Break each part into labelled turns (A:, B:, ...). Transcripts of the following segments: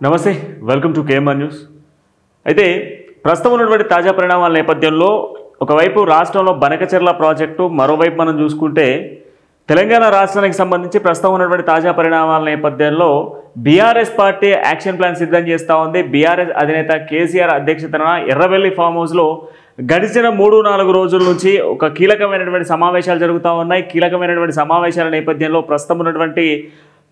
A: నమస్తే, welcome to KMR news. అయితే ప్రస్తుతం ఉన్నటువంటి తాజా పరిణామాల నేపథ్యంలో ఒకవైపు రాష్ట్రంలో బనకచెర్ల ప్రాజెక్టు, మరోవైపు మనం చూసుకుంటే తెలంగాణ రాష్ట్రానికి సంబంధించి ప్రస్తుతం ఉన్నటువంటి తాజా పరిణామాల నేపథ్యంలో బీఆర్ఎస్ పార్టీ యాక్షన్ ప్లాన్ సిద్ధం చేస్తూ ఉంది. బీఆర్ఎస్ అధినేత కేసీఆర్ అధ్యక్షతన ఎర్రవెల్లి ఫామ్ హౌస్లో గడిచిన 3-4 రోజుల నుంచి ఒక కీలకమైనటువంటి సమావేశాలు జరుగుతూ ఉన్నాయి. కీలకమైనటువంటి సమావేశాల నేపథ్యంలో ప్రస్తుతం ఉన్నటువంటి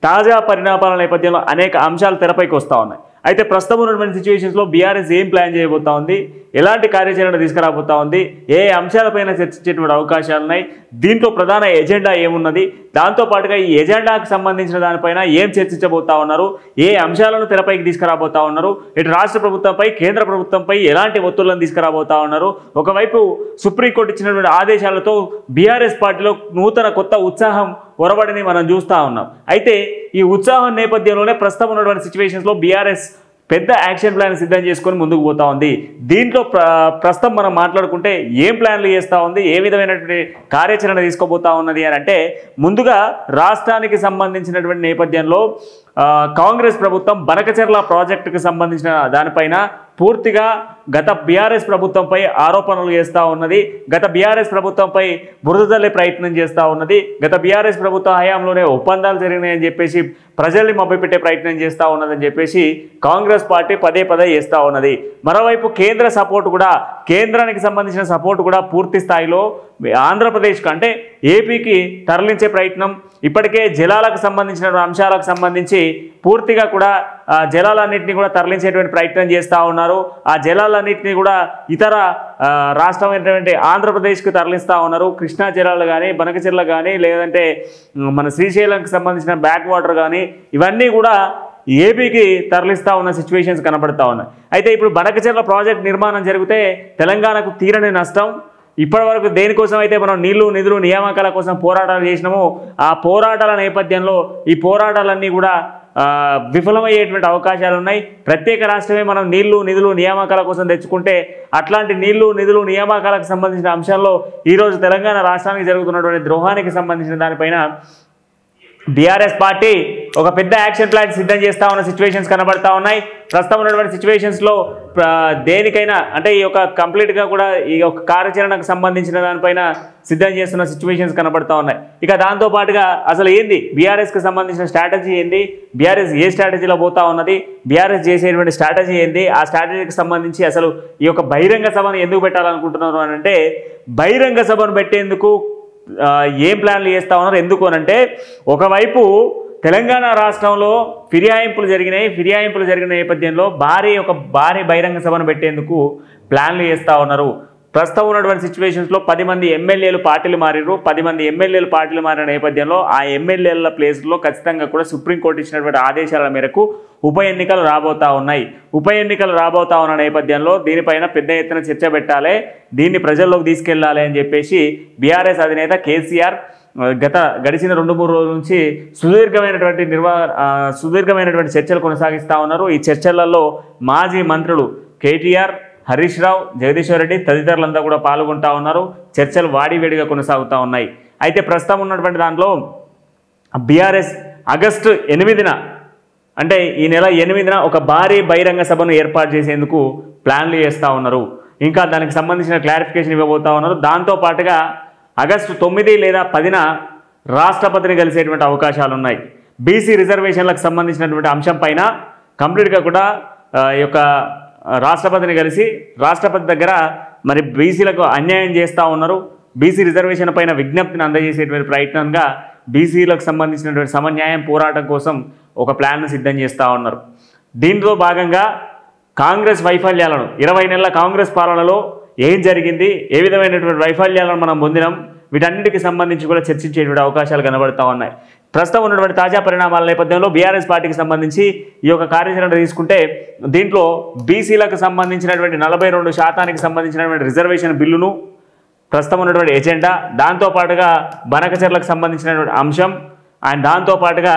A: తాజా పరిణామాల నేపథ్యంలో అనేక అంశాలు తెరపైకి వస్తూ ఉన్నాయి. అయితే ప్రస్తుతం ఉన్నటువంటి సిచ్యువేషన్స్లో బీఆర్ఎస్ ఏం ప్లాన్ చేయబోతా ఉంది, ఎలాంటి కార్యాచరణ తీసుకురాబోతా ఉంది, ఏ అంశాలపైన చర్చించేటువంటి అవకాశాలు ఉన్నాయి, దీంట్లో ప్రధాన ఎజెండా ఏమున్నది, దాంతోపాటుగా ఈ ఎజెండాకు సంబంధించిన దానిపైన ఏం చర్చించబోతా ఉన్నారు, ఏ అంశాలను తెరపైకి తీసుకురాబోతా ఉన్నారు, ఇటు రాష్ట్ర ప్రభుత్వంపై కేంద్ర ప్రభుత్వంపై ఎలాంటి ఒత్తిళ్లను తీసుకురాబోతా ఉన్నారు. ఒకవైపు సుప్రీంకోర్టు ఇచ్చినటువంటి ఆదేశాలతో బీఆర్ఎస్ పార్టీలో నూతన కొత్త ఉత్సాహం ఒరబడిని మనం చూస్తూ ఉన్నాం. అయితే ఈ ఉత్సాహం నేపథ్యంలోనే ప్రస్తుతం ఉన్నటువంటి సిచ్యువేషన్స్లో బీఆర్ఎస్ పెద్ద యాక్షన్ ప్లాన్ సిద్ధం చేసుకొని ముందుకు పోతా ఉంది. దీంట్లో ప్రస్తుతం మనం మాట్లాడుకుంటే ఏం ప్లాన్లు చేస్తూ ఉంది, ఏ విధమైనటువంటి కార్యాచరణ తీసుకోబోతా ఉన్నది అని అంటే, ముందుగా రాష్ట్రానికి సంబంధించినటువంటి నేపథ్యంలో కాంగ్రెస్ ప్రభుత్వం బనకచెర్ల ప్రాజెక్టుకు సంబంధించిన దానిపైన పూర్తిగా గత బీఆర్ఎస్ ప్రభుత్వంపై ఆరోపణలు చేస్తూ ఉన్నది. గత బీఆర్ఎస్ ప్రభుత్వంపై బురద జల్లే ప్రయత్నం చేస్తూ ఉన్నది. గత బీఆర్ఎస్ ప్రభుత్వ హయాంలోనే ఒప్పందాలు జరిగినాయని చెప్పేసి ప్రజల్ని మభ్యపెట్టే ప్రయత్నం చేస్తూ ఉన్నదని చెప్పేసి కాంగ్రెస్ పార్టీ పదే చేస్తూ ఉన్నది. మరోవైపు కేంద్ర సపోర్ట్ కూడా, కేంద్రానికి సంబంధించిన సపోర్ట్ కూడా పూర్తి స్థాయిలో ఆంధ్రప్రదేశ్కి అంటే ఏపీకి తరలించే ప్రయత్నం, ఇప్పటికే జలాలకు సంబంధించిన అంశాలకు సంబంధించి పూర్తిగా కూడా జలాలన్నింటినీ కూడా తరలించేటువంటి ప్రయత్నం చేస్తూ ఉన్నారు. ఆ జలాలన్నింటినీ కూడా ఇతర రాష్ట్రమైనటువంటి ఆంధ్రప్రదేశ్కి తరలిస్తూ ఉన్నారు. కృష్ణా జలాలు కానీ, బనకచెర్ల కానీ, లేదంటే మన శ్రీశైలంకి సంబంధించిన బ్యాక్ వాటర్ కానీ, ఇవన్నీ కూడా ఏపీకి తరలిస్తూ ఉన్న సిచ్యువేషన్స్ కనబడతా ఉన్నాయి. అయితే ఇప్పుడు బనకచెర్ల ప్రాజెక్ట్ నిర్మాణం జరిగితే తెలంగాణకు తీరని నష్టం. ఇప్పటివరకు దేనికోసం అయితే మనం నీళ్లు నిధులు నియామకాల కోసం పోరాటాలు చేసినామో ఆ పోరాటాల నేపథ్యంలో ఈ పోరాటాలన్నీ కూడా విఫలమయ్యేటువంటి అవకాశాలు ఉన్నాయి. ప్రత్యేక రాష్ట్రమే మనం నీళ్లు నిధులు నియామకాల కోసం తెచ్చుకుంటే అట్లాంటి నీళ్లు నిధులు నియామకాలకు సంబంధించిన అంశాల్లో ఈరోజు తెలంగాణ రాష్ట్రానికి జరుగుతున్నటువంటి ద్రోహానికి సంబంధించిన దానిపైన బీఆర్ఎస్ పార్టీ ఒక పెద్ద యాక్షన్ ప్లాన్ సిద్ధం చేస్తూ ఉన్న సిచ్యువేషన్స్ కనబడతా ఉన్నాయి. ప్రస్తుతం ఉన్నటువంటి సిచ్యువేషన్స్లో దేనికైనా అంటే ఈ యొక్క కంప్లీట్గా కూడా ఈ యొక్క కార్యాచరణకు సంబంధించిన దానిపైన సిద్ధం చేస్తున్న సిచ్యువేషన్స్ కనబడతా ఉన్నాయి. ఇక దాంతోపాటుగా అసలు ఏంది బీఆర్ఎస్కి సంబంధించిన స్ట్రాటజీ ఏంది, బీఆర్ఎస్ ఏ స్ట్రాటజీలో పోతా ఉన్నది, బీఆర్ఎస్ చేసేటువంటి స్ట్రాటజీ ఏంది, ఆ స్ట్రాటజీకి సంబంధించి అసలు ఈ యొక్క బహిరంగ సభను ఎందుకు పెట్టాలనుకుంటున్నారు అని అంటే, బహిరంగ సభను పెట్టేందుకు ఏం ప్లాన్లు చేస్తూ ఉన్నారు, ఎందుకు అనంటే ఒకవైపు తెలంగాణ రాష్ట్రంలో ఫిర్యాయింపులు జరిగిన నేపథ్యంలో భారీ బహిరంగ సభను పెట్టేందుకు ప్లాన్లు చేస్తూ ఉన్నారు. ప్రస్తుతం ఉన్నటువంటి సిచ్యువేషన్స్లో 10 మంది ఎమ్మెల్యేలు పార్టీలు మారిరు. 10 మంది ఎమ్మెల్యేలు పార్టీలు మారిన నేపథ్యంలో ఆ ఎమ్మెల్యేల ప్లేస్లో ఖచ్చితంగా కూడా సుప్రీంకోర్టు ఇచ్చినటువంటి ఆదేశాల మేరకు ఉప ఎన్నికలు రాబోతా ఉన్నాయి. ఉప ఎన్నికలు రాబోతా ఉన్న నేపథ్యంలో దీనిపైన పెద్ద ఎత్తున చర్చ పెట్టాలి, దీన్ని ప్రజల్లోకి తీసుకెళ్లాలి అని చెప్పేసి బీఆర్ఎస్ అధినేత కేసీఆర్ గడిచిన 2-3 రోజుల నుంచి సుదీర్ఘమైనటువంటి చర్చలు కొనసాగిస్తూ ఉన్నారు. ఈ చర్చలలో మాజీ మంత్రులు కేటీఆర్, హరీష్ రావు, జగదీశ్వర్ రెడ్డి తదితరులంతా కూడా పాల్గొంటూ ఉన్నారు. చర్చలు వాడివేడిగా కొనసాగుతూ ఉన్నాయి. అయితే ప్రస్తుతం ఉన్నటువంటి దాంట్లో బీఆర్ఎస్ ఆగస్టు 8న అంటే ఈ నెల 8న ఒక భారీ బహిరంగ సభను ఏర్పాటు చేసేందుకు ప్లాన్లు చేస్తూ ఉన్నారు. ఇంకా దానికి సంబంధించిన క్లారిఫికేషన్ ఇవ్వబోతూ ఉన్నారు. దాంతోపాటుగా ఆగస్టు 9 లేదా 10న రాష్ట్రపతిని కలిసేటువంటి అవకాశాలు ఉన్నాయి. బీసీ రిజర్వేషన్లకు సంబంధించినటువంటి అంశం పైన కంప్లీట్గా కూడా ఈ యొక్క రాష్ట్రపతిని కలిసి రాష్ట్రపతి దగ్గర మరి బీసీలకు అన్యాయం చేస్తూ ఉన్నారు. బీసీ రిజర్వేషన్ పైన విజ్ఞప్తిని అందజేసేటువంటి ప్రయత్నంగా బీసీలకు సంబంధించినటువంటి సమన్యాయం పోరాటం కోసం ఒక ప్లాన్ను సిద్ధం చేస్తూ ఉన్నారు. దీంట్లో భాగంగా కాంగ్రెస్ వైఫల్యాలను 20 నెలల కాంగ్రెస్ పాలనలో ఏం జరిగింది, ఏ విధమైనటువంటి వైఫల్యాలను మనం పొందినాం, వీటన్నిటికి సంబంధించి కూడా చర్చించేటువంటి అవకాశాలు కనబడుతూ ఉన్నాయి. ప్రస్తుతం ఉన్నటువంటి తాజా పరిణామాల నేపథ్యంలో బీఆర్ఎస్ పార్టీకి సంబంధించి ఈ యొక్క కార్యాచరణ తీసుకుంటే దీంట్లో బీసీలకు సంబంధించినటువంటి 42% సంబంధించినటువంటి రిజర్వేషన్ బిల్లును ప్రస్తుతం ఉన్నటువంటి ఎజెండా, దాంతోపాటుగా బనకచెర్లకు సంబంధించినటువంటి అంశం అండ్ దాంతోపాటుగా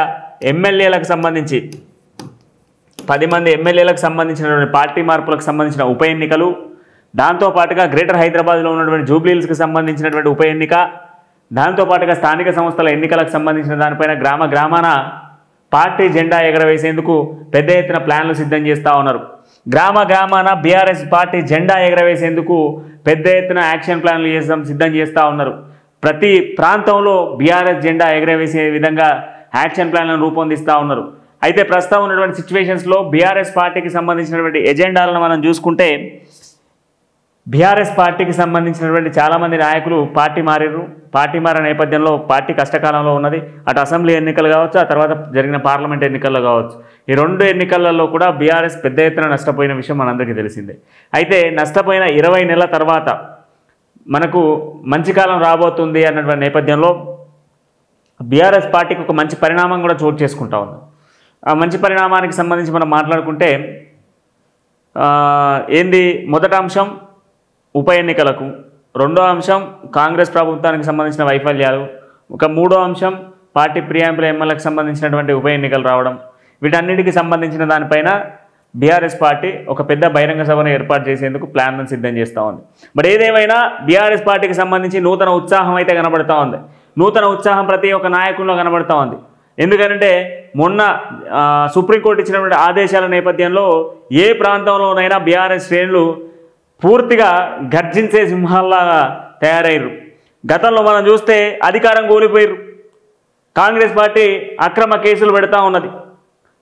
A: ఎమ్మెల్యేలకు సంబంధించి 10 మంది ఎమ్మెల్యేలకు సంబంధించినటువంటి పార్టీ మార్పులకు సంబంధించిన ఉప ఎన్నికలు, దాంతోపాటుగా గ్రేటర్ హైదరాబాద్లో ఉన్నటువంటి జూబ్లీహిల్స్కి సంబంధించినటువంటి ఉప ఎన్నిక, దాంతోపాటుగా స్థానిక సంస్థల ఎన్నికలకు సంబంధించిన దానిపైన గ్రామాన పార్టీ జెండా ఎగరవేసేందుకు పెద్ద ఎత్తున ప్లాన్లు సిద్ధం చేస్తూ ఉన్నారు. గ్రామాన బీఆర్ఎస్ పార్టీ జెండా ఎగరవేసేందుకు పెద్ద ఎత్తున యాక్షన్ ప్లాన్లు సిద్ధం చేస్తూ ఉన్నారు. ప్రతి ప్రాంతంలో బీఆర్ఎస్ జెండా ఎగరవేసే విధంగా యాక్షన్ ప్లాన్లను రూపొందిస్తూ ఉన్నారు. అయితే ప్రస్తుతం ఉన్నటువంటి సిచ్యువేషన్స్లో బీఆర్ఎస్ పార్టీకి సంబంధించినటువంటి ఎజెండాలను మనం చూసుకుంటే బీఆర్ఎస్ పార్టీకి సంబంధించినటువంటి చాలామంది నాయకులు పార్టీ మారిన నేపథ్యంలో పార్టీ కష్టకాలంలో ఉన్నది. అటు అసెంబ్లీ ఎన్నికలు కావచ్చు, ఆ తర్వాత జరిగిన పార్లమెంట్ ఎన్నికల్లో కావచ్చు. ఈ 2 ఎన్నికలలో కూడా బీఆర్ఎస్ పెద్ద ఎత్తున నష్టపోయిన విషయం మనందరికీ తెలిసిందే. అయితే నష్టపోయిన 20 నెలల తర్వాత మనకు మంచి కాలం రాబోతుంది అన్నటువంటి నేపథ్యంలో బీఆర్ఎస్ పార్టీకి ఒక మంచి పరిణామం కూడా చోటు చేసుకుంటా ఉంది. ఆ మంచి పరిణామానికి సంబంధించి మనం మాట్లాడుకుంటే ఏంది మొదటి అంశం ఉప ఎన్నికలకు, రెండో అంశం కాంగ్రెస్ ప్రభుత్వానికి సంబంధించిన వైఫల్యాలు, ఒక మూడో అంశం పార్టీ ప్రియాంపుల ఎమ్మెల్యేలకు సంబంధించినటువంటి ఉప ఎన్నికలు రావడం. వీటన్నిటికీ సంబంధించిన దానిపైన బీఆర్ఎస్ పార్టీ ఒక పెద్ద బహిరంగ సభను ఏర్పాటు చేసేందుకు ప్లాన్లను సిద్ధం చేస్తూ ఉంది. మరి ఏదేమైనా బీఆర్ఎస్ పార్టీకి సంబంధించి నూతన ఉత్సాహం అయితే కనబడుతూ ఉంది. నూతన ఉత్సాహం ప్రతి ఒక్క నాయకుల్లో కనబడుతూ ఉంది. ఎందుకంటే మొన్న సుప్రీంకోర్టు ఇచ్చినటువంటి ఆదేశాల నేపథ్యంలో ఏ ప్రాంతంలోనైనా బీఆర్ఎస్ శ్రేణులు పూర్తిగా గర్జించే సింహాల్లాగా తయారయ్యారు. గతంలో మనం చూస్తే అధికారం కోల్పోయారు. కాంగ్రెస్ పార్టీ అక్రమ కేసులు పెడతా ఉన్నది,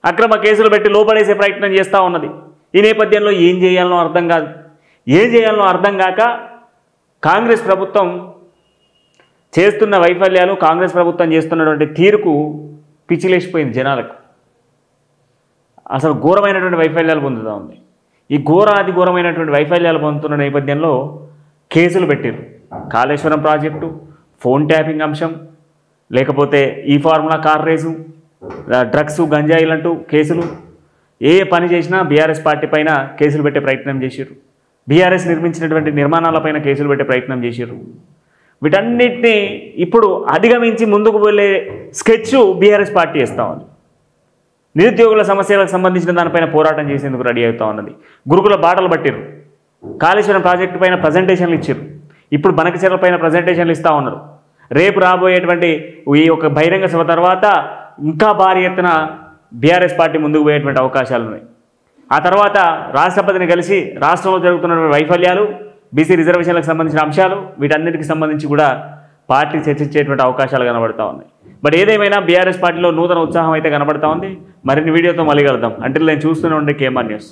A: అక్రమ కేసులు పెట్టి లోపడేసే ప్రయత్నం చేస్తూ ఉన్నది. ఈ నేపథ్యంలో ఏం చేయాలనో అర్థం కాక కాంగ్రెస్ ప్రభుత్వం చేస్తున్న వైఫల్యాలు, కాంగ్రెస్ ప్రభుత్వం చేస్తున్నటువంటి తీరుకు పిచ్చిలేసిపోయింది జనాలకు. అసలు ఘోరమైనటువంటి వైఫల్యాలు పొందుతూ ఉంది. ఈ అతి ఘోరమైనటువంటి వైఫల్యాలు పొందుతున్న నేపథ్యంలో కేసులు పెట్టారు. కాళేశ్వరం ప్రాజెక్టు, ఫోన్ ట్యాపింగ్ అంశం, లేకపోతే ఈ ఫార్ములా కార్ రేసు, డ్రగ్స్ గంజాయిలంటూ కేసులు. ఏ పని చేసినా బీఆర్ఎస్ పార్టీ పైన కేసులు పెట్టే ప్రయత్నం చేశారు. బీఆర్ఎస్ నిర్మించినటువంటి నిర్మాణాలపైన కేసులు పెట్టే ప్రయత్నం చేశారు. వీటన్నిటినీ ఇప్పుడు అధిగమించి ముందుకు వెళ్ళే స్కెచ్ బీఆర్ఎస్ పార్టీ చేస్తూ ఉంది. నిరుద్యోగుల సమస్యలకు సంబంధించిన దానిపైన పోరాటం చేసేందుకు రెడీ అవుతూ ఉన్నది. గురుకుల బాటలు పట్టారు. కాళేశ్వరం ప్రాజెక్టు పైన ప్రజెంటేషన్లు ఇచ్చారు. ఇప్పుడు బనకచెర్ల పైన ప్రజెంటేషన్లు ఇస్తూ ఉన్నారు. రేపు రాబోయేటువంటి ఈ ఒక బహిరంగ సభ తర్వాత ఇంకా భారీ ఎత్తున బీఆర్ఎస్ పార్టీ ముందుకు పోయేటువంటి అవకాశాలు ఉన్నాయి. ఆ తర్వాత రాష్ట్రపతిని కలిసి రాష్ట్రంలో జరుగుతున్న వైఫల్యాలు, బీసీ రిజర్వేషన్లకు సంబంధించిన అంశాలు, వీటన్నిటికి సంబంధించి కూడా పార్టీ చర్చించేటువంటి అవకాశాలు కనబడతా ఉన్నాయి. బట్ ఏదేమైనా బీఆర్ఎస్ పార్టీలో నూతన ఉత్సాహం అయితే కనబడతా ఉంది. మరిన్ని వీడియోతో మళ్ళీ కలుద్దాం. అంటే నేను చూస్తూనే ఉండే కేఎంఆర్ న్యూస్.